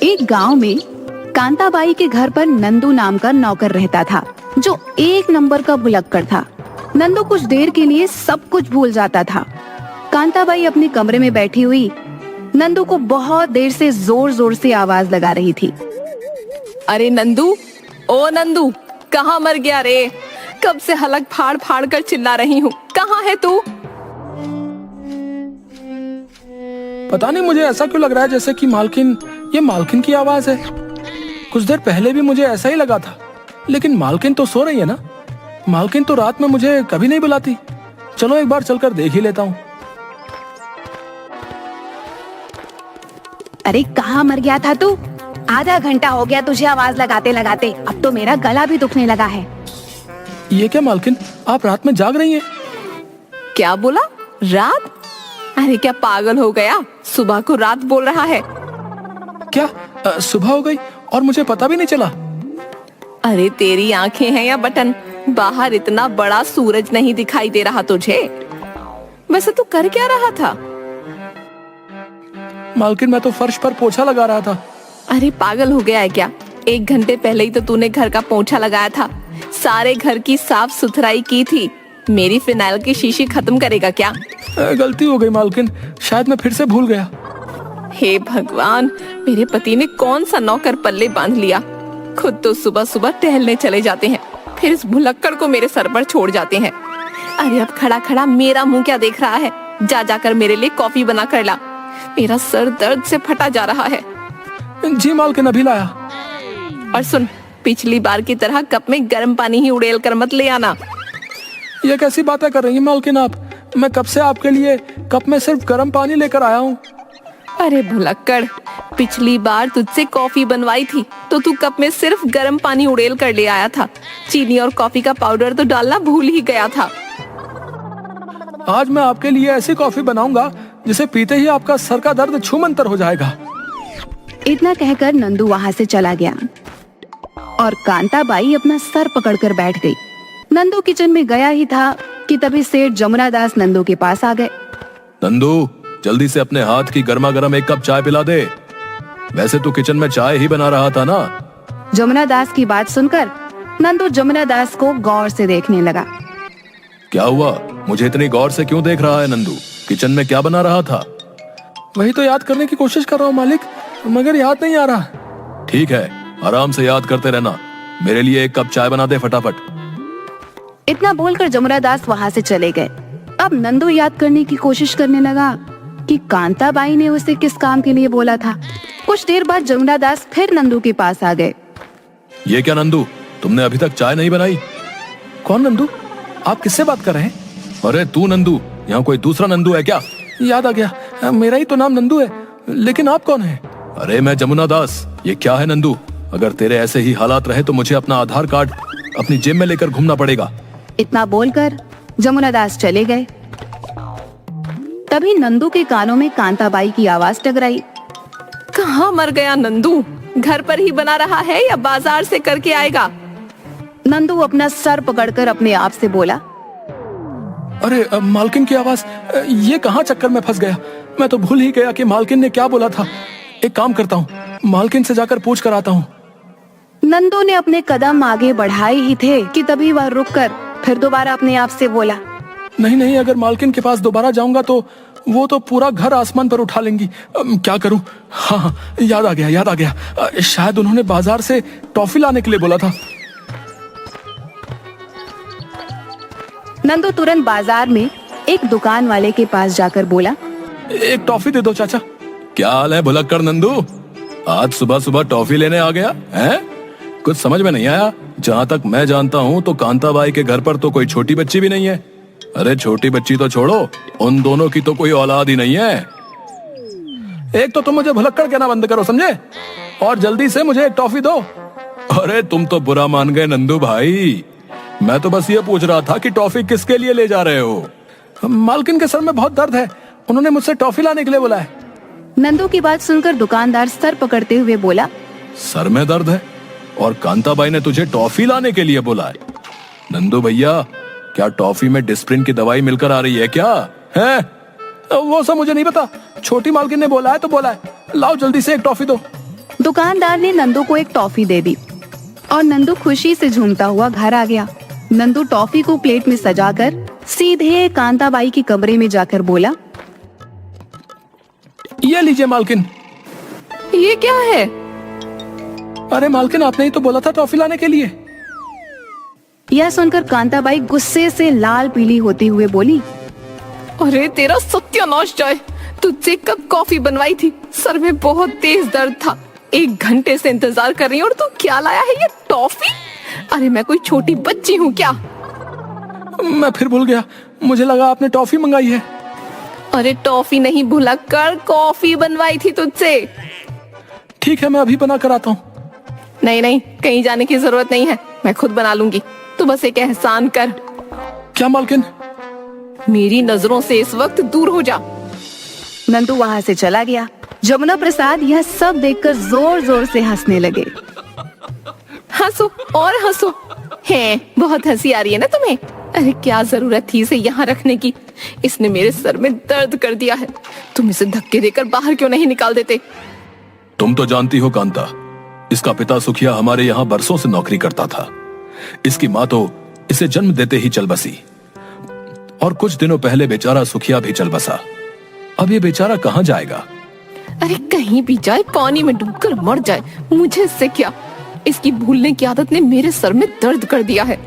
एक गांव में कांताबाई के घर पर नंदू नाम का नौकर रहता था, जो एक नंबर का भुलक्कड़ था। नंदू कुछ देर के लिए सब कुछ भूल जाता था। कांताबाई अपने कमरे में बैठी हुई नंदू को बहुत देर से जोर जोर से आवाज लगा रही थी। अरे नंदू, ओ नंदू, कहाँ मर गया रे? कब से हलक फाड़ फाड़ कर चिल्ला रही हूँ, कहाँ है तू? पता नहीं मुझे ऐसा क्यों लग रहा है जैसे कि ये मालकिन की आवाज है। कुछ देर पहले भी मुझे ऐसा ही लगा था, लेकिन मालकिन तो सो रही है ना। मालकिन तो रात में मुझे कभी नहीं बुलाती। चलो एक बार चलकर देख ही लेता हूँ। अरे कहाँ मर गया था तू? आधा घंटा हो गया तुझे आवाज लगाते लगाते, अब तो मेरा गला भी दुखने लगा है। ये क्या मालकिन, आप रात में जाग रही हैं? क्या बोला? रात? अरे क्या पागल हो गया? सुबह को रात बोल रहा है। क्या सुबह हो गई और मुझे पता भी नहीं चला? अरे तेरी आंखें हैं या बटन? बाहर इतना बड़ा सूरज नहीं दिखाई दे रहा तुझे? वैसे तू कर क्या रहा था? मालकिन मैं तो फर्श पर पोछा लगा रहा था। अरे पागल हो गया है क्या? 1 घंटे पहले ही तो तूने घर का पोछा लगाया था, सारे घर की साफ सुथराई की थी। मेरी फिनाइल की शीशी खत्म करेगा क्या? गलती हो गई मालकिन, शायद मैं फिर से भूल गया। हे भगवान, मेरे पति ने कौन सा नौकर पल्ले बांध लिया। खुद तो सुबह सुबह टहलने चले जाते हैं, फिर इस भुलक्कड़ को मेरे सर पर छोड़ जाते हैं। अरे अब खड़ा खड़ा मेरा मुंह क्या देख रहा है? जा जाकर मेरे लिए कॉफी बना कर ला, मेरा सर दर्द से फटा जा रहा है। जी मालकिन, अभी लाया। और सुन, पिछली बार की तरह कप में गर्म पानी ही उड़ेल कर मत ले आना। ये कैसी बातें कर रही हैं मालकिन आप? मैं कब से आपके लिए कप में सिर्फ गर्म पानी लेकर आया हूँ। अरे भुलक्कड़, पिछली बार तुझसे कॉफी बनवाई थी तो तू कप में सिर्फ गर्म पानी उड़ेल कर ले आया था। चीनी और कॉफी का पाउडर तो डालना भूल ही गया था। आज मैं आपके लिए ऐसी कॉफी बनाऊंगा जिसे पीते ही आपका सर का दर्द छूमंतर हो जाएगा। इतना कहकर नंदू वहाँ से चला गया और कांताबाई अपना सर पकड़कर बैठ गई। नंदू किचन में गया ही था कि तभी सेठ जमुना दास नंदू के पास आ गए। नंदू, जल्दी से अपने हाथ की गर्मा गर्म 1 कप चाय पिला दे। वैसे तू किचन में चाय ही बना रहा था ना? जमुना दास की बात सुनकर नंदू जमुना दास को गौर से देखने लगा। क्या हुआ? मुझे इतनी गौर से क्यों देख रहा है नंदू? किचन में क्या बना रहा था? वही तो याद करने की कोशिश कर रहा हूँ मालिक, मगर याद नहीं आ रहा। ठीक है, आराम से याद करते रहना। मेरे लिए 1 कप चाय बना दे फटाफट। इतना बोलकर जमुना दास वहाँ से चले गए। अब नंदू याद करने की कोशिश करने लगा कि कांताबाई ने उसे किस काम के लिए बोला था। कुछ देर बाद जमुना दास फिर नंदू के पास आ गए। ये क्या नंदू, तुमने अभी तक चाय नहीं बनाई? कौन नंदू? आप किससे बात कर रहे हैं? अरे तू नंदू, यहाँ कोई दूसरा नंदू है क्या? याद आ गया, मेरा ही तो नाम नंदू है, लेकिन आप कौन हैं? अरे मैं जमुना दास। ये क्या है नंदू? अगर तेरे ऐसे ही हालात रहे तो मुझे अपना आधार कार्ड अपनी जेब में लेकर घूमना पड़ेगा। इतना बोलकर जमुना दास चले गए। तभी नंदू के कानों में कांताबाई की आवाज टकराई। कहाँ मर गया नंदू? घर पर ही बना रहा है या बाजार से करके आएगा? नंदू अपना सर पकड़कर अपने आप से बोला। अरे मालकिन की आवाज, ये कहाँ चक्कर में फंस गया। मैं तो भूल ही गया कि मालकिन ने क्या बोला था। एक काम करता हूँ, मालकिन से जाकर पूछ कर आता हूँ। नंदू ने अपने कदम आगे बढ़ाए ही थे कि तभी वह रुककर फिर दोबारा अपने आप से बोला। नहीं, अगर मालकिन के पास दोबारा जाऊंगा तो वो तो पूरा घर आसमान पर उठा लेंगी। क्या करूं? हाँ, याद आ गया। शायद उन्होंने बाजार से टॉफी लाने के लिए बोला था। नंदू तुरंत बाजार में एक दुकान वाले के पास जाकर बोला, 1 टॉफी दे दो चाचा। क्या हाल है भुलक्कड़ नंदू? आज सुबह सुबह टॉफी लेने आ गया है? कुछ समझ में नहीं आया। जहाँ तक मैं जानता हूँ तो कांताबाई के घर पर तो कोई छोटी बच्ची भी नहीं है। अरे छोटी बच्ची तो छोड़ो, उन दोनों की तो कोई औलाद ही नहीं है। एक तो तुम मुझे भुलक्कड़ कहना बंद करो, समझे? और जल्दी से मुझे 1 टॉफी दो। अरे तुम तो बुरा मान गए नंदू भाई। मैं तो बस ये पूछ रहा था कि टॉफी किसके लिए ले जा रहे हो? मालकिन के सर में बहुत दर्द है, उन्होंने मुझसे टॉफी लाने के लिए बोला है। नंदू की बात सुनकर दुकानदार सर पकड़ते हुए बोला, सर में दर्द है और कांताबाई ने तुझे टॉफी लाने के लिए बोला है? नंदू भैया, क्या टॉफी में डिस्प्रिन की दवाई मिलकर आ रही है क्या? है? वो सब मुझे नहीं पता, छोटी मालकिन ने बोला है तो बोला है। लाओ जल्दी से एक टॉफी दो। दुकानदार ने नंदू को एक टॉफी दे दी और नंदू खुशी से झूमता हुआ घर आ गया। नंदू टॉफी को प्लेट में सजाकर सीधे कांताबाई के कमरे में जाकर बोला, ये लीजिए मालकिन। ये क्या है? अरे मालकिन, आपने ही तो बोला था टॉफी लाने के लिए। यह सुनकर कांताबाई गुस्से से लाल पीली होती हुए बोली, अरे तेरा सत्यानाश जाए, तुझसे कब कॉफी बनवाई थी? सर में बहुत तेज दर्द था, 1 घंटे से इंतजार कर रही हूँ और तू क्या लाया है ये टॉफी? अरे मैं कोई छोटी बच्ची हूँ क्या? मैं फिर भूल गया, मुझे लगा आपने टॉफी मंगाई है। अरे टॉफी नहीं भुलक्कड़, कॉफी बनवाई थी तुझसे। ठीक है, मैं अभी बना कर आता हूँ। नहीं नहीं, कहीं जाने की जरूरत नहीं है, मैं खुद बना लूंगी। तू बस एक एहसान कर। क्या मालकिन? मेरी नजरों से इस वक्त दूर हो जा। नंदू वहाँ से चला गया। जमुना प्रसाद यह सब देखकर जोर जोर से हंसने लगे। हंसो और हंसो। है, बहुत हंसी आ रही है ना तुम्हें? अरे क्या जरूरत थी इसे यहाँ रखने की? इसने मेरे सर में दर्द कर दिया है। तुम इसे धक्के देकर बाहर क्यों नहीं निकाल देते? तुम तो जानती हो कांता, इसका पिता सुखिया हमारे यहाँ बरसों से नौकरी करता था। इसकी माँ तो इसे जन्म देते ही चल बसी और कुछ दिनों पहले बेचारा सुखिया भी चल बसा। अब ये बेचारा कहाँ जाएगा? अरे कहीं भी जाए, पानी में डूबकर मर जाए, मुझे इससे क्या? इसकी भूलने की आदत ने मेरे सर में दर्द कर दिया है।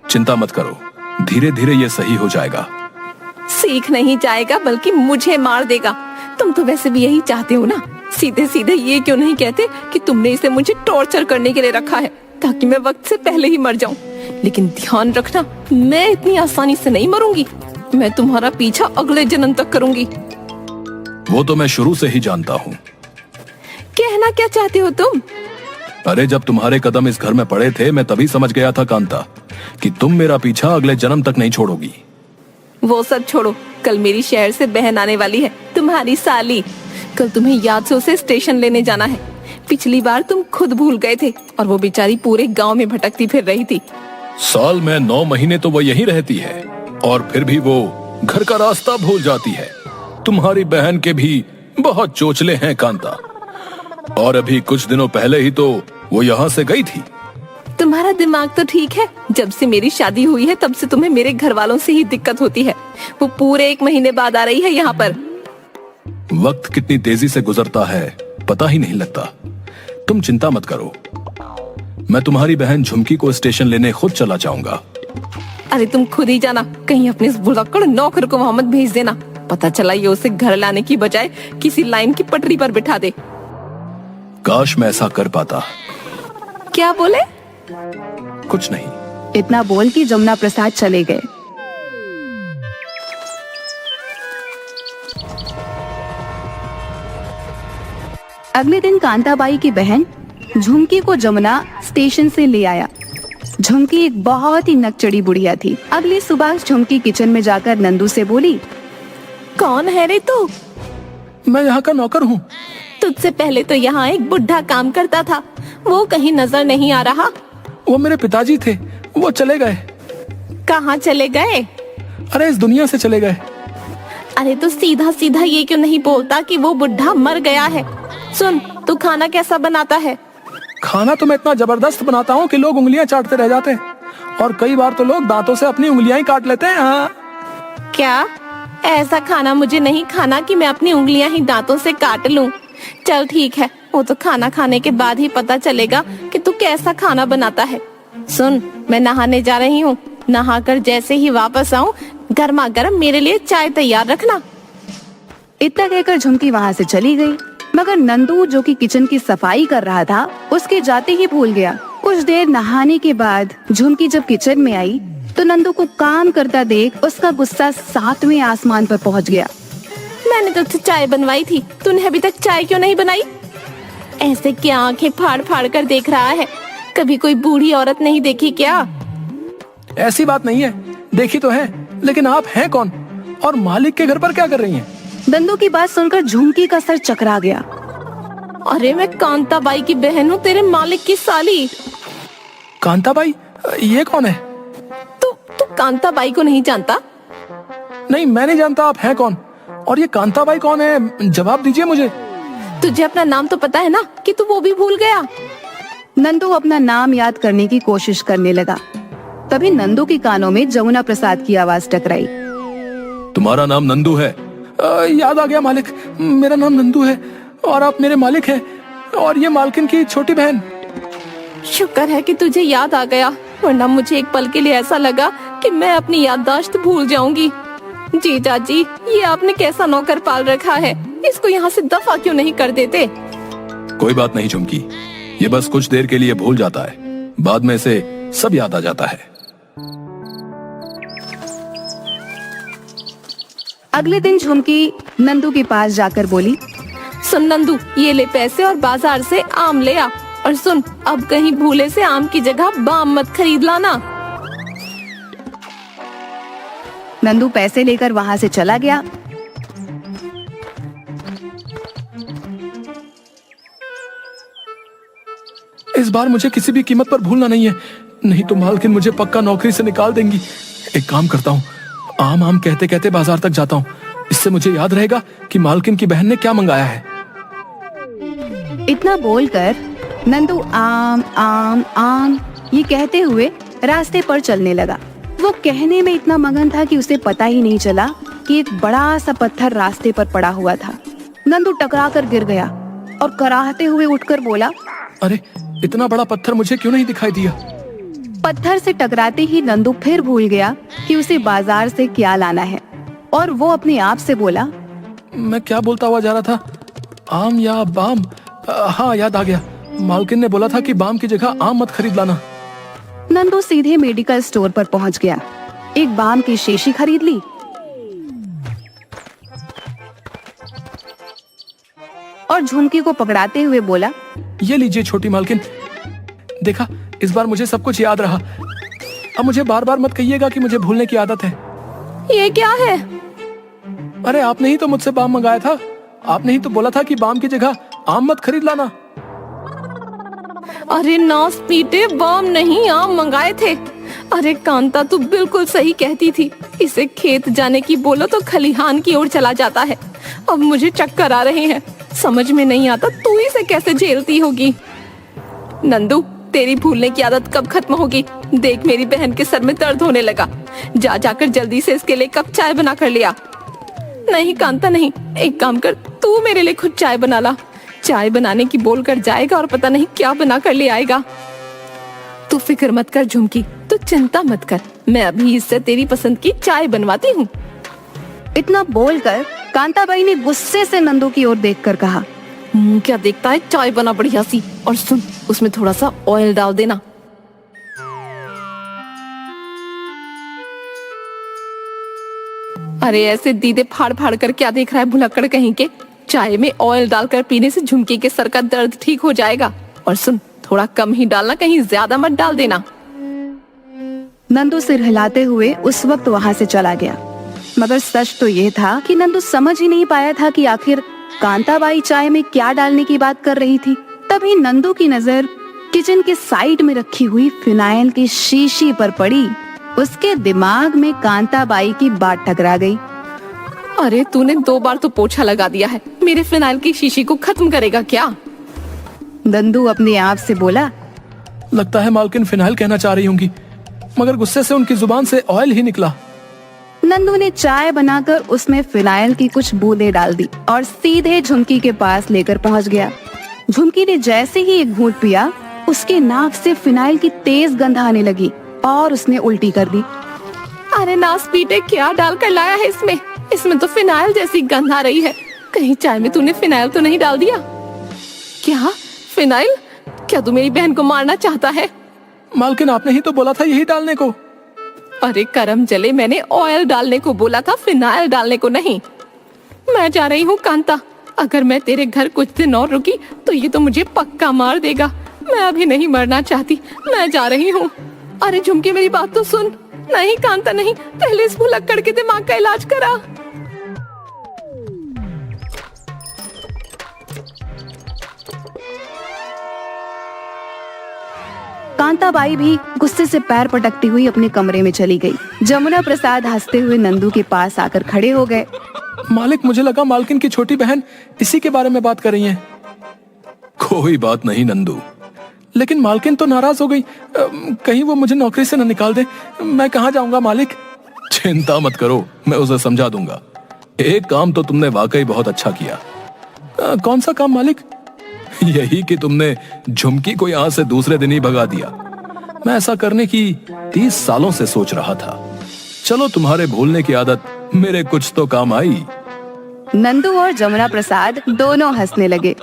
चिंता मत करो, धीरे धीरे ये सही हो जाएगा। सीख नहीं जाएगा बल्कि मुझे मार देगा। तुम तो वैसे भी यही चाहते हो ना। सीधे सीधे ये क्यों नहीं कहते कि तुमने इसे मुझे टॉर्चर करने के लिए रखा है ताकि मैं वक्त से पहले ही मर जाऊं? लेकिन ध्यान रखना, मैं इतनी आसानी से नहीं मरूंगी। मैं तुम्हारा पीछा अगले जन्म तक करूंगी। वो तो मैं शुरू से ही जानता हूँ। कहना क्या चाहते हो तुम? अरे जब तुम्हारे कदम इस घर में पड़े थे, मैं तभी समझ गया था कांता कि तुम मेरा पीछा अगले जन्म तक नहीं छोड़ोगी। वो सब छोड़ो, कल मेरी शहर से बहन आने वाली है, तुम्हारी साली। कल तुम्हें याद से उसे स्टेशन लेने जाना है। पिछली बार तुम खुद भूल गए थे और वो बेचारी पूरे गांव में भटकती फिर रही थी। साल में 9 महीने तो वो यहीं रहती है और फिर भी वो घर का रास्ता भूल जाती है। तुम्हारी बहन के भी बहुत चोचले हैं कांता, और अभी कुछ दिनों पहले ही तो वो यहाँ से गई थी। तुम्हारा दिमाग तो ठीक है। जब से मेरी शादी हुई है तब से तुम्हें मेरे घर वालों से ही दिक्कत होती है। वो पूरे 1 महीने बाद आ रही है यहाँ पर। वक्त कितनी तेजी से गुजरता है पता ही नहीं लगता। तुम चिंता मत करो, मैं तुम्हारी बहन झुमकी को स्टेशन लेने खुद चला जाऊंगा। अरे तुम खुद ही जाना, कहीं अपने इस भुलक्कड़ नौकर को वहां मत भेज देना। पता चला ये उसे घर लाने की बजाय किसी लाइन की पटरी पर बिठा दे। काश मैं ऐसा कर पाता। क्या बोले? कुछ नहीं। इतना बोल के जमुना प्रसाद चले गए। अगले दिन कांताबाई की बहन झुमकी को जमुना स्टेशन से ले आया। झुमकी एक बहुत ही नकचड़ी बुढ़िया थी। अगली सुबह झुमकी किचन में जाकर नंदू से बोली, कौन है रे तू? मैं यहाँ का नौकर हूँ। तुझसे पहले तो यहाँ एक बुढ़ा काम करता था, वो कहीं नजर नहीं आ रहा। वो मेरे पिताजी थे, वो चले गए। कहाँ चले गए? अरे इस दुनिया से चले गए। अरे तो सीधा सीधा ये क्यों नहीं बोलता कि वो बुढ़ा मर गया है? सुन, तू खाना कैसा बनाता है? खाना तो मैं इतना जबरदस्त बनाता हूँ कि लोग उंगलियां चाटते रह जाते हैं, और कई बार तो लोग दांतों से अपनी उंगलियां ही काट लेते हैं। हाँ। क्या? ऐसा खाना मुझे नहीं खाना कि मैं अपनी उंगलियां ही दांतों से काट लूं। चल ठीक है, वो तो खाना खाने के बाद ही पता चलेगा कि तू कैसा खाना बनाता है। सुन, मैं नहाने जा रही हूँ। नहाकर जैसे ही वापस आऊँ, गर्मा गर्म मेरे लिए चाय तैयार रखना। इतना कहकर झुमकी वहाँ से चली गई। मगर नंदू जो कि किचन की सफाई कर रहा था, उसके जाते ही भूल गया। कुछ देर नहाने के बाद झुमकी जब किचन में आई तो नंदू को काम करता देख उसका गुस्सा 7वें आसमान पर पहुंच गया। मैंने तुझसे चाय बनवाई थी, तूने अभी तक चाय क्यों नहीं बनाई? ऐसे क्या आंखें फाड़ फाड़ कर देख रहा है? कभी कोई बूढ़ी औरत नहीं देखी क्या? ऐसी बात नहीं है, देखी तो है, लेकिन आप हैं कौन और मालिक के घर पर क्या कर रही हैं? नंदू की बात सुनकर झुमकी का सर चकरा गया। अरे मैं कांताबाई की बहन हूँ, तेरे मालिक की साली। कांताबाई? ये कौन है? तू कांताबाई को नहीं जानता? नहीं, मैं नहीं जानता। आप हैं कौन और ये कांताबाई कौन है? जवाब दीजिए मुझे। तुझे अपना नाम तो पता है ना कि तू वो भी भूल गया। नंदू अपना नाम याद करने की कोशिश करने लगा। तभी नंदू के कानों में जमुना प्रसाद की आवाज टकराई। तुम्हारा नाम नंदू है? याद आ गया मालिक, मेरा नाम नंदू है और आप मेरे मालिक हैं और ये मालकिन की छोटी बहन। शुक्र है कि तुझे याद आ गया, वरना मुझे एक पल के लिए ऐसा लगा कि मैं अपनी याददाश्त भूल जाऊंगी। जीजा जी, ये आपने कैसा नौकर पाल रखा है, इसको यहाँ से दफा क्यों नहीं कर देते? कोई बात नहीं झुमकी, ये बस कुछ देर के लिए भूल जाता है, बाद में इसे सब याद आ जाता है। अगले दिन झुमकी नंदू के पास जाकर बोली, सुन नंदू, ये ले पैसे और बाजार से आम ले आ, और सुन, अब कहीं भूले से आम की जगह बाम मत खरीद लाना। नंदू पैसे लेकर वहां से चला गया। इस बार मुझे किसी भी कीमत पर भूलना नहीं है, नहीं तो मालकिन मुझे पक्का नौकरी से निकाल देंगी। एक काम करता हूँ, आम आम कहते कहते बाजार तक जाता हूँ, इससे मुझे याद रहेगा कि मालकिन की बहन ने क्या मंगाया है। इतना बोलकर नंदू आम आम आम ये कहते हुए रास्ते पर चलने लगा। वो कहने में इतना मगन था कि उसे पता ही नहीं चला कि एक बड़ा सा पत्थर रास्ते पर पड़ा हुआ था। नंदू टकरा कर गिर गया और कराहते हुए उठकर बोला, अरे इतना बड़ा पत्थर मुझे क्यों नहीं दिखाई दिया। पत्थर से टकराते ही नंदू फिर भूल गया कि उसे बाजार से क्या लाना है और वो अपने आप से बोला, मैं क्या बोलता हुआ जा रहा था, आम या बाम? हाँ याद आ गया, मालकिन ने बोला था कि बाम की जगह आम मत खरीद लाना। नंदू सीधे मेडिकल स्टोर पर पहुंच गया, एक बाम की शीशी खरीद ली और झुमकी को पकड़ाते हुए बोला, ये लीजिए छोटी मालकिन, देखा इस बार मुझे सब कुछ याद रहा। अब मुझे बार बार मत कहिएगा कि मुझे भूलने की आदत है। ये क्या है? अरे आपने ही तो मुझसे बाम मंगाया था, आपने ही तो बोला था कि बाम की जगह आम मत खरीद लाना। अरे नास पीटे, बाम नहीं आम मंगाए थे। अरे कांता, तू बिल्कुल सही कहती थी, इसे खेत जाने की बोलो तो खलिहान की ओर चला जाता है। अब मुझे चक्कर आ रहे हैं, समझ में नहीं आता तू इसे कैसे झेलती होगी। नंदू, तेरी भूलने की आदत कब खत्म होगी? देख, मेरी बहन के सर में दर्द होने लगा, जा जाकर जल्दी से इसके लिए कप चाय बना कर लिया। नहीं कांता नहीं, एक काम कर, तू मेरे लिए खुद चाय बना ला। चाय बनाने की बोल कर जाएगा और पता नहीं क्या बना कर ले आएगा। तू फिक्र मत कर झुमकी, तू चिंता मत कर, मैं अभी इससे तेरी पसंद की चाय बनवाती हूँ। इतना बोलकर कांताबाई ने गुस्से से नंदू की ओर देखकर कहा, क्या देखता है, चाय बना बढ़िया सी, और सुन, उसमें थोड़ा सा ऑयल डाल देना। अरे ऐसे दीदे फाड़ फाड़ कर क्या देख रहा है भुलक्कड़ कहीं के? चाय में ऑयल डालकर पीने से झुमकी के सर का दर्द ठीक हो जाएगा। और सुन, थोड़ा कम ही डालना, कहीं ज्यादा मत डाल देना। नंदू सिर हिलाते हुए उस वक्त वहां से चला गया। मगर सच तो ये था कि नंदू समझ ही नहीं पाया था कि आखिर कांताबाई चाय में क्या डालने की बात कर रही थी। तभी नंदू की नजर किचन के साइड में रखी हुई फिनाइल की शीशी पर पड़ी। उसके दिमाग में कांताबाई की बात टकरा गई। अरे तूने 2 बार तो पोछा लगा दिया है, मेरे फिनाइल की शीशी को खत्म करेगा क्या? नंदू अपने आप से बोला, लगता है मालकिन फिनाइल कहना चाह रही होंगी, मगर गुस्से से उनकी जुबान से ऑयल ही निकला। नंदू ने चाय बनाकर उसमें फिनाइल की कुछ बूंदें डाल दी और सीधे झुमकी के पास लेकर पहुंच गया। झुमकी ने जैसे ही एक घूंट पिया, उसके नाक से फिनाइल की तेज गंध आने लगी और उसने उल्टी कर दी। अरे नास पीटे, क्या डालकर लाया है इसमें? इसमें तो फिनाइल जैसी गंध आ रही है। कहीं चाय में तूने फिनाइल तो नहीं डाल दिया? क्या फिनाइल? क्या तू मेरी बहन को मारना चाहता है? मालकिन आपने ही तो बोला था यही डालने को। अरे करम जले, मैंने ऑयल डालने को बोला था, फिनाइल डालने को नहीं। मैं जा रही हूँ कांता, अगर मैं तेरे घर कुछ दिन और रुकी तो ये तो मुझे पक्का मार देगा। मैं अभी नहीं मरना चाहती, मैं जा रही हूँ। अरे झुमकी, मेरी बात तो सुन। नहीं कांता नहीं, पहले इस भुलक्कड़ के दिमाग का इलाज करा। कांताबाई भी गुस्से से पैर पटकती हुई अपने कमरे में चली गई। जमुना प्रसाद हंसते हुए नंदू के पास आकर खड़े हो गए। मालिक, मुझे लगा मालकिन की छोटी बहन इसी के बारे में बात कर रही हैं। कोई बात नहीं नंदू। लेकिन मालकिन तो नाराज हो गई। कहीं वो मुझे नौकरी से न निकाल दे। मैं कहाँ जाऊंगा मालिक? चिंता मत करो, मैं उसे समझा दूंगा। एक काम तो तुमने वाकई बहुत अच्छा किया। कौन सा काम मालिक? यही कि तुमने झुमकी को यहाँ से दूसरे दिन ही भगा दिया। मैं ऐसा करने की 30 सालों से सोच रहा था। चलो, तुम्हारे भूलने की आदत मेरे कुछ तो काम आई। नंदू और जमुना प्रसाद दोनों हंसने लगे।